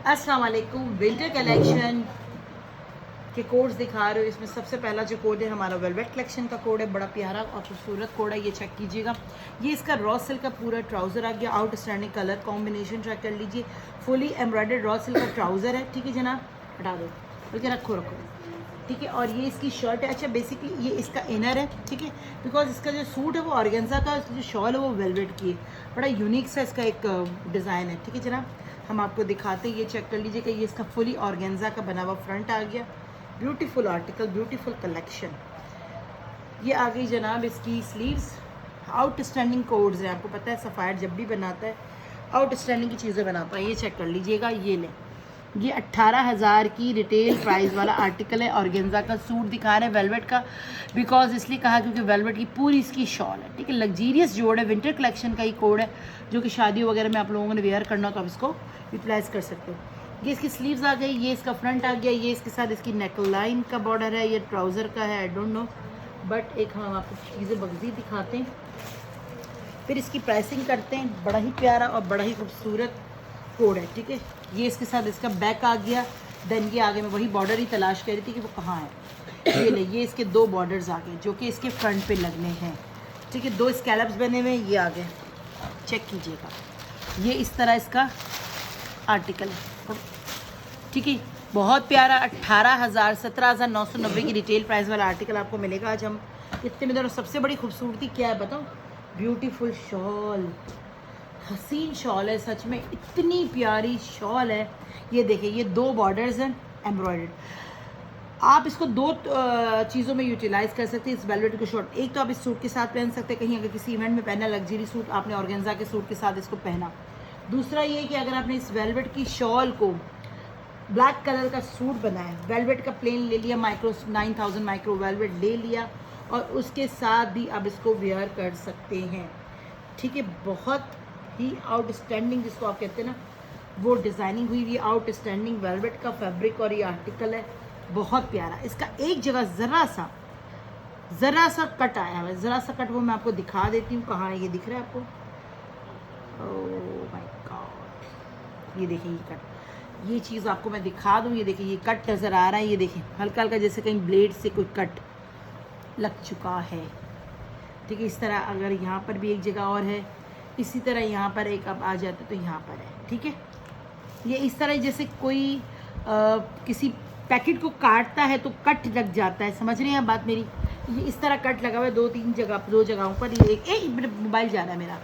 अस्सलाम वालेकुम। Winter collection के कोड्स दिखा रहे हो। इसमें सबसे पहला जो कोड है हमारा वेलवेट कलेक्शन का कोड है, बड़ा प्यारा और खूबसूरत कोड है, ये चेक कीजिएगा। ये इसका रॉ सिल्क का पूरा ट्राउज़र आ गया, आउटस्टैंडिंग कलर कॉम्बिनेशन चेक कर लीजिए। फुली एम्ब्रॉयडर्ड रॉ सिल्क का ट्राउज़र है, ठीक है जनाब, हटा दो बल्कि रखो, ठीक है। और ये इसकी शर्ट है। अच्छा, बेसिकली ये इसका इनर है, ठीक है, बिकॉज इसका जो सूट है वो ऑर्गेन्जा का, जो शॉल है वो वेलवेट की है, बड़ा यूनिक सा इसका एक डिज़ाइन है, ठीक है जनाब। हम आपको दिखाते हैं, ये चेक कर लीजिएगा। ये इसका फुली ऑर्गेन्जा का बना हुआ फ्रंट आ गया, ब्यूटीफुल आर्टिकल, ब्यूटीफुल कलेक्शन। ये आ गई जनाब इसकी स्लीव्स। आउटस्टैंडिंग कोड्स हैं, आपको पता है सफ़ायर जब भी बनाता है आउटस्टैंडिंग की चीज़ें बनाता है। ये चेक कर लीजिएगा, ये लें, ये 18,000 की रिटेल प्राइस वाला आर्टिकल है। ऑर्गेन्जा का सूट दिखा रहे हैं वेलवेट का, बिकॉज इसलिए कहा क्योंकि वेलवेट की पूरी इसकी शॉल है, ठीक है। लग्जीरियस जोड़ है, विंटर कलेक्शन का ही कोड है, जो कि शादियों वगैरह में आप लोगों ने वेयर करना हो तो आप इसको यूटिलाइज़ कर सकते हो। ये इसकी स्लीव्स आ गई, ये इसका फ्रंट आ गया, ये इसके साथ इसकी नेक लाइन का बॉर्डर है, ये ट्राउज़र का है, आई डोंट नो, बट एक हम आपको चीज़ें मज़ीद दिखाते हैं, फिर इसकी प्राइसिंग करते हैं। बड़ा ही प्यारा और बड़ा ही खूबसूरत कोड है, ठीक है। ये इसके साथ इसका बैक आ गया, देन ये आगे मैं वही बॉर्डर ही तलाश कर रही थी कि वो कहाँ है। ये ले, ये इसके दो बॉर्डर्स आ गए जो कि इसके फ्रंट पे लगने हैं, ठीक है। दो स्कैलप्स बने हुए हैं, ये आ गए, चेक कीजिएगा। ये इस तरह इसका आर्टिकल है, ठीक है, बहुत प्यारा। 18,000 17,990 की रिटेल प्राइस वाला आर्टिकल आपको मिलेगा। आज हम इतने में, और सबसे बड़ी खूबसूरती क्या है बताओ, ब्यूटीफुल शॉल, हसीन शॉल है, सच में इतनी प्यारी शॉल है। ये देखिए, ये दो बॉर्डर्स हैं एम्ब्रॉयडर्ड। आप इसको दो चीज़ों में यूटिलाइज़ कर सकते हैं इस वेलवेट को शॉर्ट। एक तो आप इस सूट के साथ पहन सकते हैं, कहीं अगर किसी इवेंट में पहना, लग्जरी सूट आपने ऑर्गेन्जा के सूट के साथ इसको पहना। दूसरा ये कि अगर आपने इस वेलवेट की शॉल को ब्लैक कलर का सूट बनाया, वेलवेट का प्लेन ले लिया, माइक्रो 9000 माइक्रो वेलवेट ले लिया, और उसके साथ भी आप इसको वेयर कर सकते हैं, ठीक है। बहुत ही आउटस्टैंडिंग, जिसको आप कहते हैं ना, वो डिज़ाइनिंग हुई हुई आउटस्टैंडिंग वेलवेट का फैब्रिक, और ये आर्टिकल है बहुत प्यारा। इसका एक जगह ज़रा सा कट आया है, ज़रा सा कट, वो मैं आपको दिखा देती हूँ कहाँ है। ये दिख रहा है आपको? ओह माय गॉड, ये देखिए ये कट, ये चीज़ आपको मैं दिखा दूँ। ये देखिए ये कट नज़र आ रहा है, ये देखिए हल्का हल्का जैसे कहीं ब्लेड से कोई कट लग चुका है, ठीक है। इस तरह अगर यहाँ पर भी एक जगह और है, इसी तरह यहाँ पर एक अब आ जाता तो यहाँ पर है, ठीक है। ये इस तरह जैसे कोई किसी पैकेट को काटता है तो कट लग जाता है, समझ रहे हैं आप बात मेरी। ये इस तरह कट लगा हुआ है दो जगहों पर। ये एक मोबाइल जा रहा है मेरा।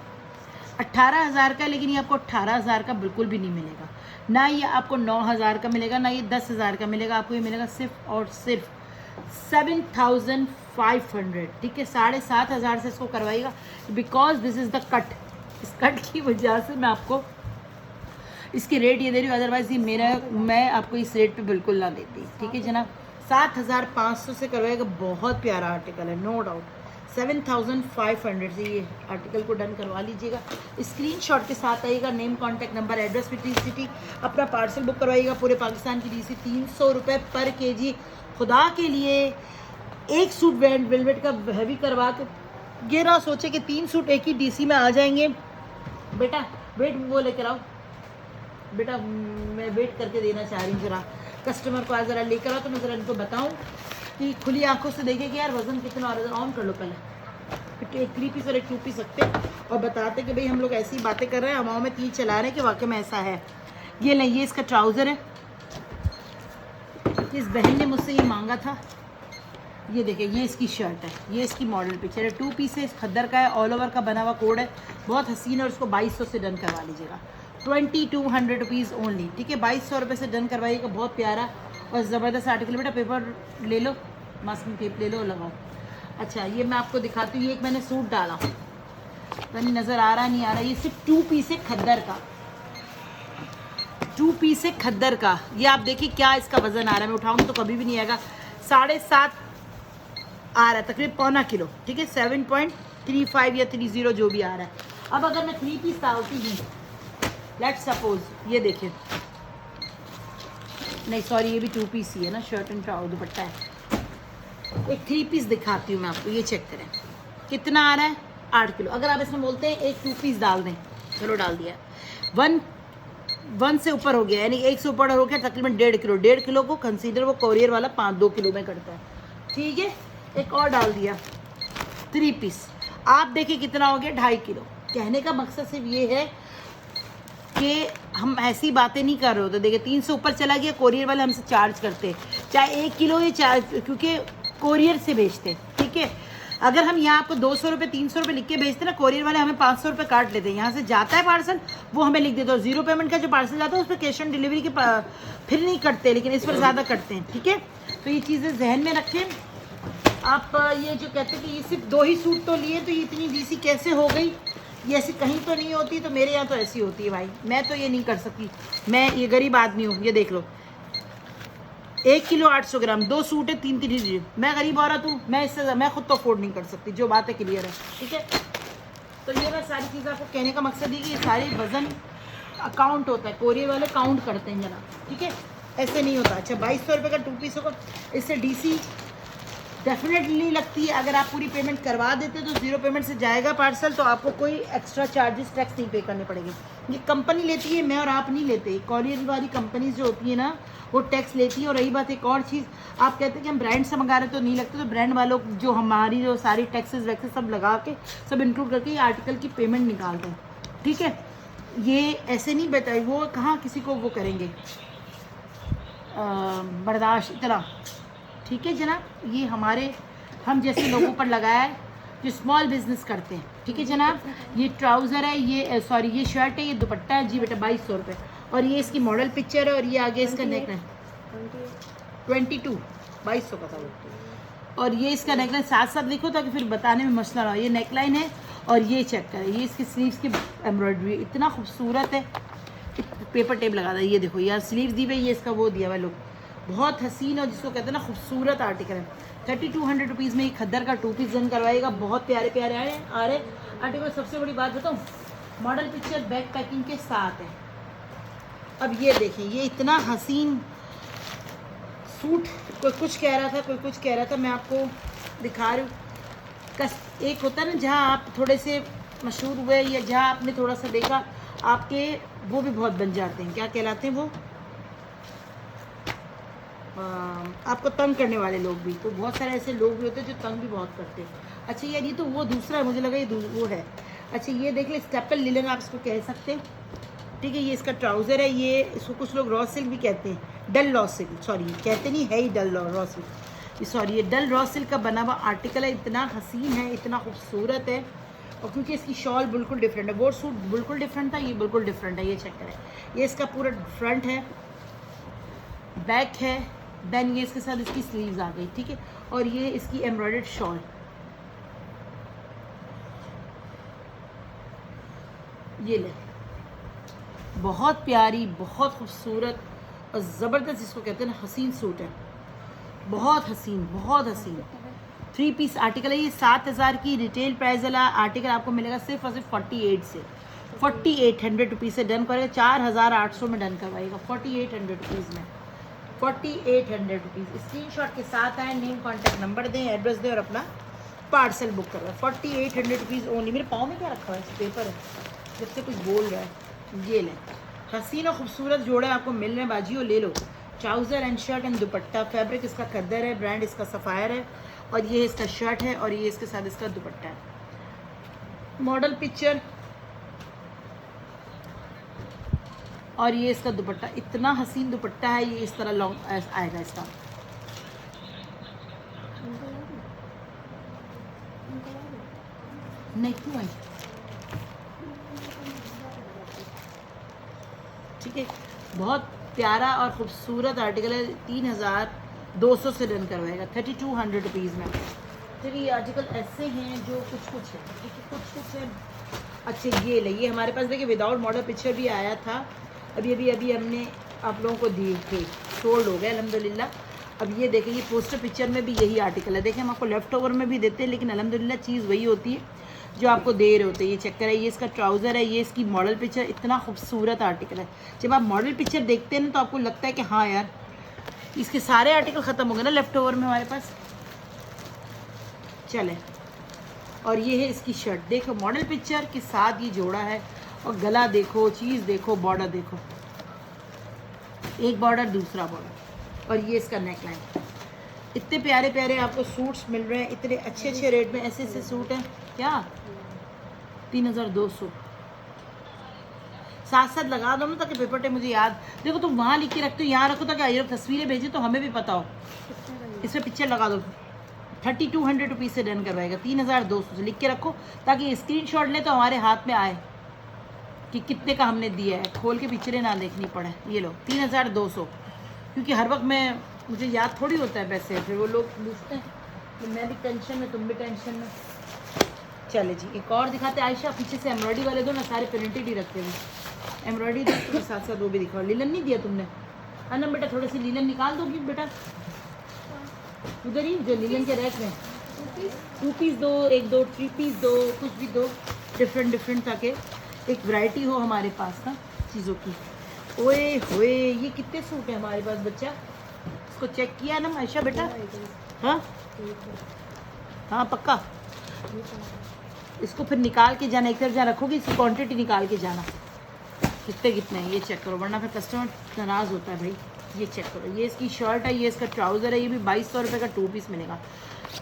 18,000 का, लेकिन ये आपको 18,000 का बिल्कुल भी नहीं मिलेगा, ना ये आपको 9,000 का मिलेगा, ना ये 10,000 का मिलेगा। आपको ये मिलेगा सिर्फ और सिर्फ 7,500, ठीक है। 7,500 से इसको करवाइएगा, because this is the cut. इस कट की वजह से मैं आपको इसकी रेट ये दे रही हूँ, अदरवाइज ये मैं आपको इस रेट पे बिल्कुल ना देती, ठीक है जनाब। 7,500 से करवाएगा, बहुत प्यारा आर्टिकल है, नो डाउट। 7,500 से ये आर्टिकल को डन करवा लीजिएगा। स्क्रीनशॉट के साथ आइएगा, name, contact number, address with receipt, अपना पार्सल बुक करवाइएगा। पूरे पाकिस्तान की डीसी 300 रुपये पर केजी। खुदा के लिए एक सूट वेलवेट का हैवी करवा के ये ना सोचे कि 3 सूट एक ही डीसी में आ जाएंगे। बेटा वेट, वो लेकर आओ बेटा, मैं वेट करके देना चाह रही हूँ, ज़रा कस्टमर को आज ज़रा लेकर आओ तो मैं ज़रा इनको बताऊँ कि खुली आंखों से देखें कि यार वज़न कितना आ रहा है। ऑन कर लो पहले, फिर एक 3 पीस और एक 2 पीस सकते और बताते कि भाई हम लोग ऐसी बातें कर रहे हैं, हवाओं में तीर चला रहे हैं कि वाकई में ऐसा है। ये नहीं, ये इसका ट्राउज़र है, इस बहन ने मुझसे ये मांगा था। ये देखिए, ये इसकी शर्ट है, ये इसकी मॉडल पिक्चर है, 2 पीस है, खद्दर का है, ऑल ओवर का बना हुआ कोड है, बहुत हसीन है। और इसको 2200 से डन करवा लीजिएगा, 2200 रुपीज़ ओनली, ठीक है। 2200 रुपये से डन करवाइएगा, बहुत प्यारा और ज़बरदस्त आर्टिकल। बेटा पेपर ले लो, मास्किंग टेप ले लो, लगाओ। अच्छा, ये मैं आपको दिखाती हूँ, ये एक मैंने सूट डाला, तो नज़र आ रहा नहीं आ रहा, ये सिर्फ 2 पीस है खद्दर का, 2 पीस है खद्दर का। ये आप देखिए क्या इसका वज़न आ रहा है, मैं उठाऊंगी तो कभी भी नहीं आएगा, 7.5 आ रहा है, तकरीबन पौना किलो, ठीक है। 7.35 या 30 जो भी आ रहा है। अब अगर मैं 3 पीस डालती हूँ, लेट्स सपोज, ये देखिए, नहीं सॉरी, ये भी 2 पीस ही है ना, शर्ट एंड दुपट्टा है। एक 3 पीस दिखाती हूँ मैं आपको, ये चेक करें कितना आ रहा है, 8 किलो। अगर आप इसमें बोलते हैं एक 2 पीस डाल दें, चलो डाल दिया, 1 से ऊपर हो गया, यानी 1 से ऊपर हो गया तकरीबन 1.5 किलो को कंसीडर वो कोरियर वाला 2 किलो में करता है। ठीक है, एक और डाल दिया 3 पीस, आप देखिए कितना हो गया 2.5 किलो। कहने का मकसद सिर्फ ये है कि हम ऐसी बातें नहीं कर रहे होते। देखिए 3 से ऊपर चला गया, कोरियर वाले हमसे चार्ज करते हैं, चाहे 1 किलो या क्योंकि कोरियर से भेजते हैं। ठीक है, अगर हम यहाँ आपको 200 रुपये 300 रुपये लिख के भेजते हैं ना, कोरियर वाले हमें 500 रुपये काट लेते हैं। यहाँ से जाता है पार्सल, वो हमें लिख देते हैं 0 पेमेंट का जो पार्सल जाता है उस पर कैश ऑन डिलीवरी के फिर नहीं कटते, लेकिन इस पर ज़्यादा कटते हैं। ठीक है, तो ये चीज़ें जहन में रखें आप। ये जो कहते हैं कि ये सिर्फ 2 ही सूट तो लिए तो ये इतनी डीसी कैसे हो गई, ये ऐसी कहीं तो नहीं होती, तो मेरे यहाँ तो ऐसी होती है भाई, मैं तो ये नहीं कर सकती, मैं ये गरीब आदमी हूँ। ये देख लो 1 किलो 800 ग्राम, 2 सूट है 3 3, मैं गरीब औरत हूँ, मैं इससे मैं खुद तो अफोर्ड नहीं कर सकती। जो बात है क्लियर है। ठीक है, तो ये मैं सारी चीज़ें आपको कहने का मकसद है कि ये सारी वज़न अकाउंट होता है, कोरियर वाले काउंट करते हैं जनाब। ठीक है, ऐसे नहीं होता। अच्छा 2200 रुपये का 2 पीस होगा, इससे डीसी डेफिनेटली लगती है। अगर आप पूरी पेमेंट करवा देते तो 0 पेमेंट से जाएगा पार्सल, तो आपको कोई एक्स्ट्रा चार्जेस टैक्स नहीं पे करने पड़ेंगे। ये कंपनी लेती है, मैं और आप नहीं लेते। कॉरियर वाली कंपनीज जो होती है ना वो टैक्स लेती है। और रही बात एक और चीज़, आप कहते हैं कि हम ब्रांड से मंगा रहे तो नहीं लगते, तो ब्रांड वालों जो हमारी जो सारी टैक्सेस वैक्सेस सब लगा के सब इंक्लूड करके ये आर्टिकल की पेमेंट निकालते हैं। ठीक है, ये ऐसे नहीं बताए, वो कहाँ किसी को वो करेंगे बर्दाश्त इतना। ठीक है जनाब, ये हमारे हम जैसे लोगों पर लगाया है जो स्मॉल बिजनेस करते हैं। ठीक है जनाब, ये ट्राउज़र है, ये सॉरी ये शर्ट है, ये दुपट्टा है जी बेटा 2200 रुपये, और ये इसकी मॉडल पिक्चर है, और ये आगे इसका नेक लाइन 22 2200 का था वो, और ये इसका नेक लाइन साथ साथ देखो ताकि फिर बताने में मसला ना हो। ये नेक लाइन है और ये चेक करें, ये इसकी स्लीव्स की एम्ब्रॉयडरी इतना खूबसूरत है, पेपर टेप लगा था। ये देखो यार स्लीव्स दी हुई, ये इसका वो दिया हुआ लुक बहुत हसीन और जिसको कहते हैं ना खूबसूरत आर्टिकल है। 3200 रुपीज़ में ये खद्दर का 2 पीस जन करवाएगा, बहुत प्यारे प्यारे आ रहे आर्टिकल। सबसे बड़ी बात बताऊँ, मॉडल पिक्चर बैक पैकिंग के साथ है। अब ये देखें, ये इतना हसीन सूट, कोई कुछ कह रहा था कोई कुछ कह रहा था, मैं आपको दिखा रही हूँ। एक होता है ना जहाँ आप थोड़े से मशहूर हुए या जहाँ आपने थोड़ा सा देखा, आपके वो भी बहुत बन जाते हैं, क्या कहलाते हैं वो, आपको तंग करने वाले लोग भी। तो बहुत सारे ऐसे लोग भी होते हैं जो तंग भी बहुत करते हैं। अच्छा यार ये तो वो दूसरा है, मुझे लगा ये वो है। अच्छा ये देख ले, स्टेपल लिनन आप इसको कह सकते हैं। ठीक है, ये इसका ट्राउज़र है, ये इसको कुछ लोग रॉ सिल्क भी कहते हैं, डल रॉ सिल्क, सॉरी कहते नहीं है ही डल रॉ सिल्क, सॉरी ये डल रॉ सिल्क का बना हुआ आर्टिकल है। इतना हसीन है, इतना खूबसूरत है, और क्योंकि इसकी शॉल बिल्कुल डिफरेंट है, वो सूट बिल्कुल डिफरेंट था, ये बिल्कुल डिफरेंट है। ये चेक करें, ये इसका पूरा फ्रंट है, बैक है, देन ये इसके साथ इसकी स्लीव्स आ गई। ठीक है, और ये इसकी एम्ब्रॉयडर्ड शॉल, ये ले, बहुत प्यारी, बहुत खूबसूरत और ज़बरदस्त, इसको कहते हैं ना हसीन सूट है, बहुत हसीन, बहुत हसीन। 3 पीस आर्टिकल है, ये 7000 की रिटेल प्राइस वाला आर्टिकल आपको मिलेगा सिर्फ और सिर्फ 48 से 4800 रुपीज़ से डन करेगा, 4800 में डन करवाएगा, 4800 रुपीज़ में, 4800 रुपीज़। स्क्रीनशॉट के साथ आए, नेम कॉन्टैक्ट नंबर दें, एड्रेस दें और अपना पार्सल बुक करवाएं। 4800 रुपीज़ ओनली। मेरे पाँव में क्या रखा हुआ है, पेपर है, जब से कुछ बोल रहा है। ये लें, हसीन और खूबसूरत जोड़े आपको मिल रहे हैं बाजियों, ले लो। Trouser and shirt and dupatta, fabric इसका खद्दर है, ब्रांड इसका सफ़ायर है, और ये इसका शर्ट है, और ये इसके साथ इसका दुपट्टा है। मॉडल पिक्चर और ये इसका दुपट्टा, इतना हसीन दुपट्टा है, ये इस तरह लॉन्ग आएगा इसका। नहीं क्यों है, ठीक है, बहुत प्यारा और ख़ूबसूरत आर्टिकल है। 3200 से डन करवाएगा 3200 रुपीज़ में। फिर ये आर्टिकल ऐसे हैं जो कुछ कुछ है, कुछ है। अच्छा ये ले, ये हमारे पास देखिए विदाउट मॉडल पिक्चर भी आया था, अभी हमने आप लोगों को दिए थे, सोल्ड हो गए अल्हम्दुलिल्लाह। अब ये देखें, ये पोस्टर पिक्चर में भी यही आर्टिकल है। देखें हम आपको लेफ़्ट ओवर में भी देते हैं, लेकिन अल्हम्दुलिल्लाह चीज़ वही होती है जो आपको दे रहे होते हैं। ये चेक करें, ये इसका ट्राउज़र है, ये इसकी मॉडल पिक्चर, इतना खूबसूरत आर्टिकल है। जब आप मॉडल पिक्चर देखते हैं ना तो आपको लगता है कि हाँ यार इसके सारे आर्टिकल ख़त्म हो गए ना लेफ़्ट ओवर में हमारे पास, चले। और ये है इसकी शर्ट, देखो मॉडल पिक्चर के साथ ये जोड़ा है, और गला देखो, चीज़ देखो, बॉर्डर देखो, एक बॉर्डर, दूसरा बॉर्डर, और ये इसका नेक लाइन। इतने प्यारे प्यारे आपको सूट्स मिल रहे हैं, इतने अच्छे अच्छे रेट में। ऐसे ऐसे सूट हैं क्या 3200। साथ साथ लगा दो ना ताकि पेपर मुझे याद। देखो तुम वहाँ लिख के रखते हो, यहाँ रखो ताकि ये तस्वीरें भेजे तो हमें भी पता हो। इसमें पिक्चर लगा दो। 3200 रुपीज़ से डन करवाएगा। 3200 से लिख के रखो ताकि स्क्रीनशॉट ले तो हमारे हाथ में आए कि कितने का हमने दिया है, खोल के पिक्चरें ना देखनी पड़े। ये लो 3200, क्योंकि हर वक्त मैं मुझे याद थोड़ी होता है पैसे, फिर वो लोग पूछते हैं तो मैं भी टेंशन में, तुम भी टेंशन में। चले जी एक और दिखाते हैं। आयशा पीछे से एम्ब्रॉयडरी वाले दो ना, सारे प्रिंटेड ही रखते हुए। एम्ब्रॉयडरी के साथ साथ वो भी दिखाओ। लीलन नहीं दिया तुमने? अनम बेटा थोड़ी सी लीलन निकाल दोगी बेटा, उधर ही जो लीलन के रैक में। 2 पीस दो, 1 2 3 पीस दो, कुछ भी दो, डिफरेंट ताकि एक वैरायटी हो हमारे पास ना चीज़ों की। ओए होए ये कितने सूट है हमारे पास बच्चा, इसको चेक किया ना आयशा बेटा? हाँ हाँ पक्का। इसको फिर निकाल के जाना, एक तरफ जहाँ रखोगे इसकी क्वांटिटी निकाल के जाना कितने हैं, ये चेक करो, वरना फिर कस्टमर नाराज़ होता है भाई। ये चेक करो, ये इसकी शर्ट है, ये इसका ट्राउज़र है, ये भी 2200 रुपये का 2 पीस मिलेगा।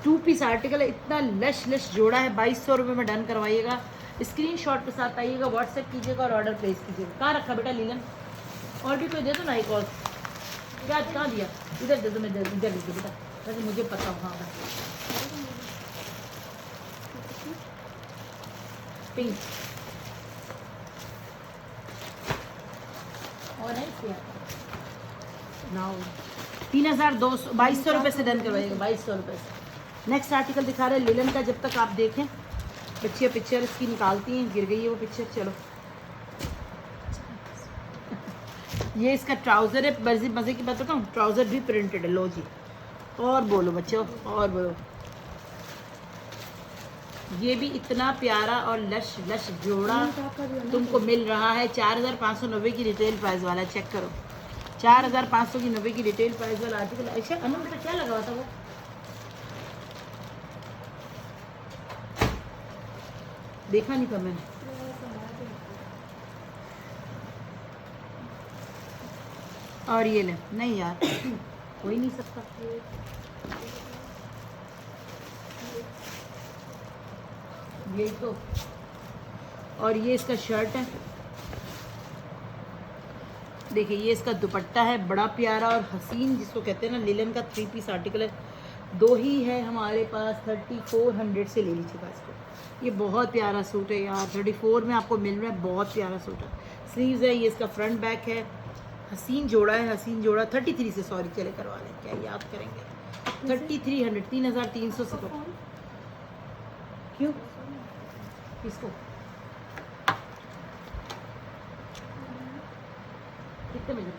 2 पीस आर्टिकल है, इतना लश जोड़ा है, 2200 रुपये में डन करवाइएगा। स्क्रीनशॉट के साथ आइएगा, व्हाट्सएप कीजिएगा और ऑर्डर प्लेस कीजिएगा। कहाँ रखा बेटा लीलन? और भी कोई दे दो ना एक और। क्या कहाँ दिया? इधर दे दो, मैं इधर दे दो बेटा, वैसे मुझे पता हो। हाँ पिंक और है क्या नाउ 2200 रुपये से डन करवाइएगा, 2200 रुपये से। नेक्स्ट आर्टिकल दिखा रहे हैं लिलन का। जब तक आप देखें बच्चियाँ पिक्चर इसकी निकालती हैं, गिर गई है वो पिक्चर। चलो ये इसका ट्राउज़र है, मज़े की बात बताऊँ, ट्राउज़र भी प्रिंटेड है। लो जी, और बोलो बच्चों, और बोलो। ये भी इतना प्यारा और लश जोड़ा तुमको मिल रहा है। 4590 की रिटेल प्राइस वाला, चेक करो। 4590 की रिटेल प्राइस वाला आर्टिकल। अच्छा अनु बेटा क्या लगा हुआ था वो? देखा नहीं था मैंने। और ये ले, नहीं यार हो ही नहीं सकता। यही तो। और ये इसका शर्ट है, देखिए ये इसका दुपट्टा है, बड़ा प्यारा और हसीन, जिसको कहते हैं ना। लिलन का 3 पीस आर्टिकल है, 2 ही है हमारे पास। 3400 से ले लीजिएगा इसको। ये बहुत प्यारा सूट है यार, 34 में आपको मिल रहा है, बहुत प्यारा सूट है। स्लीव्स है, ये इसका फ्रंट बैक है, हसीन जोड़ा है, हसीन जोड़ा। 33 से, सॉरी चले करवा लें, क्या याद करेंगे। 3300, 3300 से करो। क्यों किसको कितने मिले?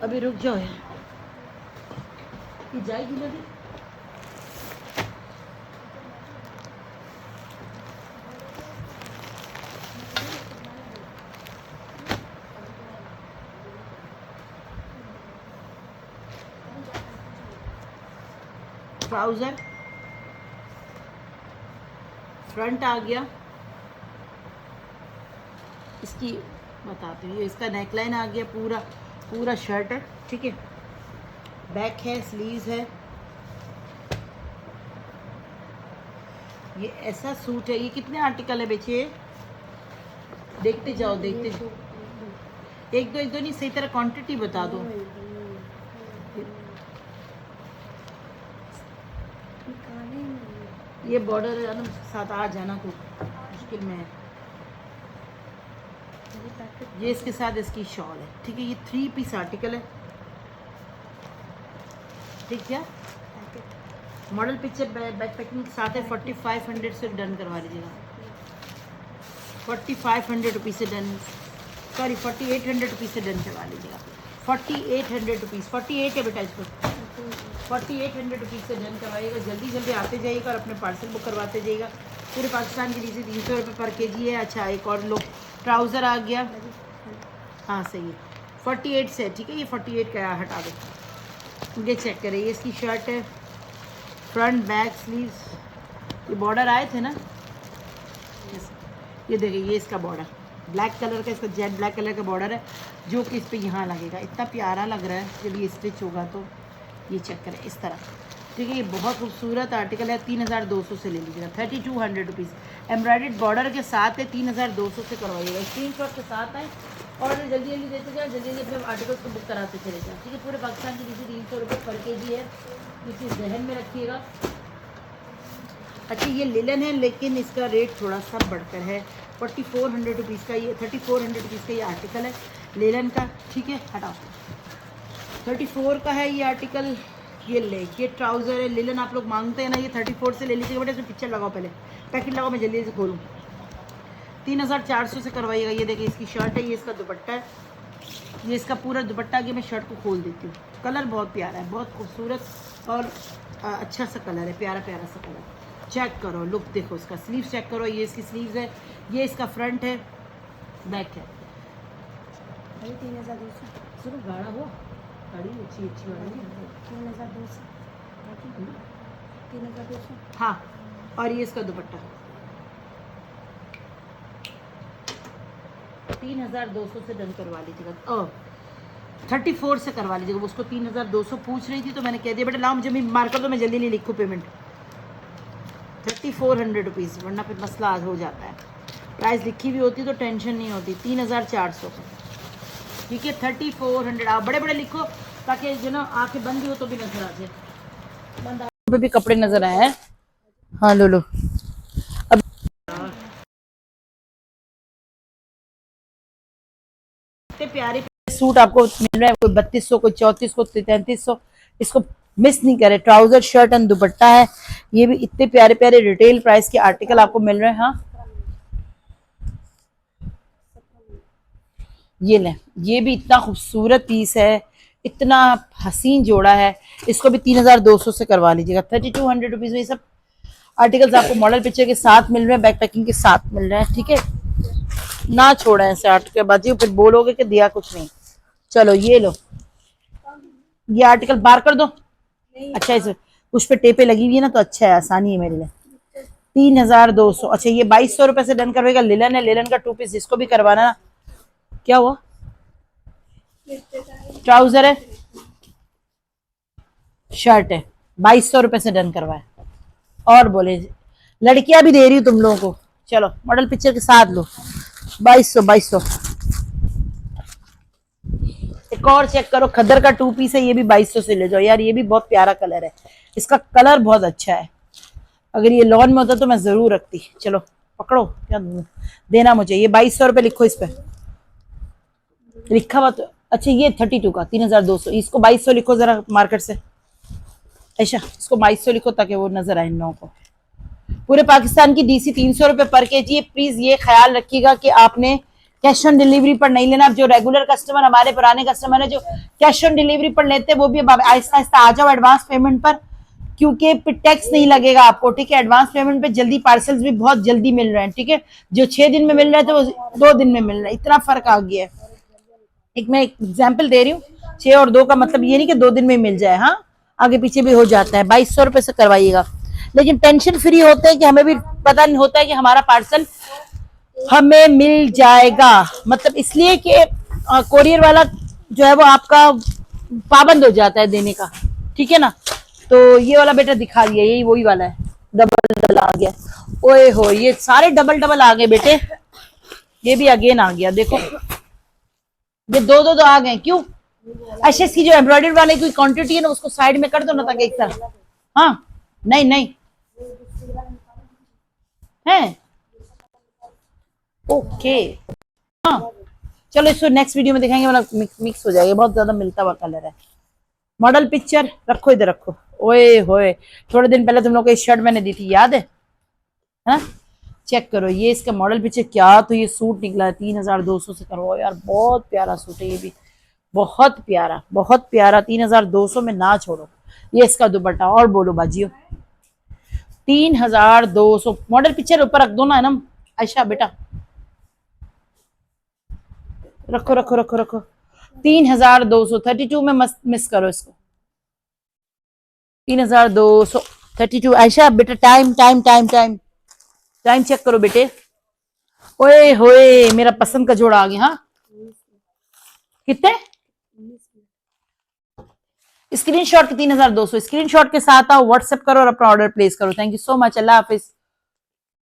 अभी रुक जाओ यार, ये जाएगी ना। ट्राउजर फ्रंट आ गया, इसकी बताती हूँ। इसका नेकलाइन आ गया, पूरा शर्ट है, ठीक है। बैक है, स्लीव्स है। ये ऐसा सूट है। ये कितने आर्टिकल है बेचे? देखते जाओ, देखते जाओ। एक दो नहीं, सही तरह क्वांटिटी बता दो। ये बॉर्डर साथ आ जाना कुछ मुश्किल में है। ये इसके साथ इसकी शॉल है, ठीक है। ये 3 पीस आर्टिकल है, ठीक है। मॉडल पिक्चर बैक पैकिंग के साथ है। 4500 से डन करवा लीजिएगा। 4500 रुपीज़ से डन, सॉरी 4800 रुपीज़ से डन करवा लीजिएगा। 4800 रुपीज़, 48 है बेटा इसको। 4800 रुपीज़ से डन करवाइएगा। जल्दी आते जाइएगा और अपने पार्सल बुक करवाते जाइएगा। पूरे पाकिस्तान के नीचे 300 रुपये पर केजी है। अच्छा एक और लो, ट्राउज़र आ गया। हाँ सही है, 48 से, ठीक है। ये 48 का हटा दो। ये चेक करें, ये इसकी शर्ट है, फ्रंट बैक स्लीव्स। ये बॉर्डर आए थे ना, ये देखिए, ये इसका बॉर्डर, ब्लैक कलर का, इसका जेट ब्लैक कलर का बॉर्डर है जो कि इस पे यहाँ लगेगा। इतना प्यारा लग रहा है जब ये स्टिच होगा तो। ये चेक करें इस तरह, ठीक है। ये बहुत खूबसूरत आर्टिकल है, 3200 से ले लीजिएगा, 3200 रुपीज़। एम्ब्रॉयडर्ड बॉर्डर के साथ है, 3200 से करवाइएगा। स्क्रीनशॉट के साथ है और जल्दी जल्दी देते जाओ, जल्दी जल्दी अपने आर्टिकल्स को बुक कराते चले जाओ, ठीक है। पूरे पाकिस्तान की डीसी 300 रुपये पर केजी है, ये चीज़ जहन में रखिएगा। अच्छा ये लिलन है लेकिन इसका रेट थोड़ा सा बढ़कर है, 4400 रुपीज़ का, ये 3400 रुपीज़ का ये आर्टिकल है लिलन का, ठीक है। हटाओ, 34 का है ये आर्टिकल। ये ले, ये ट्राउज़र है लिलन, आप लोग मांगते हैं ना, ये 34 से ले लीजिएगा बेटा। इसमें पिक्चर लगाओ, पहले पैकेट लगाओ, मैं जल्दी से खोलूँ। 3400 से करवाइएगा। ये देखिए इसकी शर्ट है, ये इसका दुपट्टा है, ये इसका पूरा दुपट्टा आगे मैं शर्ट को खोल देती हूँ। कलर बहुत प्यारा है, बहुत खूबसूरत और अच्छा सा कलर है, प्यारा प्यारा सा कलर। चेक करो, लुक देखो इसका, स्लीव चेक करो, ये इसकी स्लीव्स है, ये इसका फ्रंट है, बैक है। 3200 चलो गाढ़ा हो, गाड़ी अच्छी अच्छी वाली 3200, 3200 हाँ। और ये इसका दुपट्टा 3200 से डन करवा लीजिएगा। 34 से करवा लीजिएगा। वो उसको 3200 पूछ रही थी तो मैंने कह दिया बेटा लाओ मुझे मार कर दो, मैं जल्दी नहीं लिखूँ पेमेंट। 3400 रुपीज़, वरना फिर मसला हो जाता है। प्राइस लिखी भी होती तो टेंशन नहीं होती। 3400 का, ठीक है। 3400 आप बड़े बड़े लिखो ताकि जो ना आंखें बंद भी हो तो भी नजर आ जाए। बंद पे भी कपड़े नजर आए हैं। हाँ लो लो। अब इतने प्यारे सूट आपको मिल रहा है, कोई 3200, कोई 3400, कोई 3300। इसको मिस नहीं करे। ट्राउजर शर्ट एंड दुपट्टा है, ये भी इतने प्यारे प्यारे रिटेल प्राइस के आर्टिकल आपको मिल रहे हैं। हाँ ये लें, ये भी इतना खूबसूरत पीस है, इतना हसीन जोड़ा है। इसको भी 3200 से करवा लीजिएगा। 3200 रुपीज में ये सब आर्टिकल्स आपको मॉडल पिक्चर के साथ मिल रहे हैं, बैक पैकिंग के साथ मिल रहे हैं, ठीक है। ना छोड़ें ऐसे आर्टिकल बाजी, फिर बोलोगे कि दिया कुछ नहीं। चलो ये लो, ये आर्टिकल बार कर दो। अच्छा इस कुछ पे टेपे लगी हुई है ना तो अच्छा है, आसानी है मेरे लिए। 3200। अच्छा ये 2200 रुपए से डन करवेगा। लिलन है, लिलन का 2 पीस जिसको भी करवाना ना। क्या हुआ? ट्राउजर है, शर्ट है, 2200 रुपए से डन करवाए। और बोले लड़कियां भी दे रही हूँ तुम लोगों को, चलो मॉडल पिक्चर के साथ लो। 2200। एक और चेक करो, खद्दर का 2 पीस है, ये भी 2200 से ले जाओ यार। ये भी बहुत प्यारा कलर है, इसका कलर बहुत अच्छा है। अगर ये लॉन में होता तो मैं जरूर रखती। चलो पकड़ो, क्या देना मुझे। ये 2200 रुपए लिखो, इस पे लिखा हुआ तो। अच्छा ये 32 का 3200, इसको 2200 लिखो जरा मार्केट से। ऐसा इसको 2200 लिखो ताकि वो नजर आए इन लोगों को। पूरे पाकिस्तान की डीसी 300 रुपए पर केजी। प्लीज ये ख्याल रखिएगा कि आपने कैश ऑन डिलीवरी पर नहीं लेना। जो रेगुलर कस्टमर, हमारे पुराने कस्टमर है जो कैश ऑन डिलीवरी पर लेते हैं, वो भी आहिस्ता आहिस्ता आ जाओ एडवांस पेमेंट पर, क्योंकि टैक्स नहीं लगेगा आपको, ठीक है। एडवांस पेमेंट पे जल्दी पार्सल्स भी बहुत जल्दी मिल रहे हैं, ठीक है। जो 6 दिन में मिल रहा है तो वो 2 दिन में मिल रहा है, इतना फर्क आ गया है। एक मैं एग्जाम्पल दे रही हूँ, 6 और 2 का मतलब ये नहीं कि 2 दिन में मिल जाए, हाँ आगे पीछे भी हो जाता है। 2200 रुपए से करवाइएगा, लेकिन टेंशन फ्री होते हैं कि हमें भी पता नहीं होता है कि हमारा पार्सल हमें मिल जाएगा। मतलब इसलिए कि कोरियर वाला जो है वो आपका पाबंद हो जाता है देने का, ठीक है ना। तो ये वाला बेटा दिखा दिया, यही वही वाला है, डबल डबल आ गया। ओए हो, ये सारे डबल डबल आ गए बेटे। ये भी अगेन आ गया, देखो ये दो दो तो आ गए। क्यों? अच्छा इसकी जो एम्ब्रॉयडरी वाले की क्वांटिटी है ना उसको साइड में कर दो ना ताकि एक तरह। हाँ नहीं नहीं है, ओके हाँ चलो इसको नेक्स्ट वीडियो में दिखाएंगे, वाला मिक्स हो जाएगा, बहुत ज्यादा मिलता हुआ कलर है। मॉडल पिक्चर रखो, इधर रखो। ओए होए, थोड़े दिन पहले तुम लोग को ये शर्ट मैंने दी थी, याद है? हाँ चेक करो, ये इसका मॉडल पिक्चर क्या, तो ये सूट निकला है 3200 से करवाओ यार। बहुत प्यारा सूट है ये भी, बहुत प्यारा बहुत प्यारा। 3200 में ना छोड़ो। ये इसका दुपट्टा, और बोलो बाजियो 3200। मॉडल पिक्चर ऊपर रख दो ना, है ना आयशा बेटा, रखो रखो रखो रखो। 3200, 32 में मस्त मिस करो इसको। 3200, 32। आयशा बेटा time time time time time check करो बेटे। ओए होए मेरा पसंद का जोड़ा आ गया। हाँ कितने स्क्रीनशॉट के 3200 स्क्रीनशॉट के साथ आओ, व्हाट्सएप करो और अपना ऑर्डर प्लेस करो। Thank you so much, Allah Hafiz.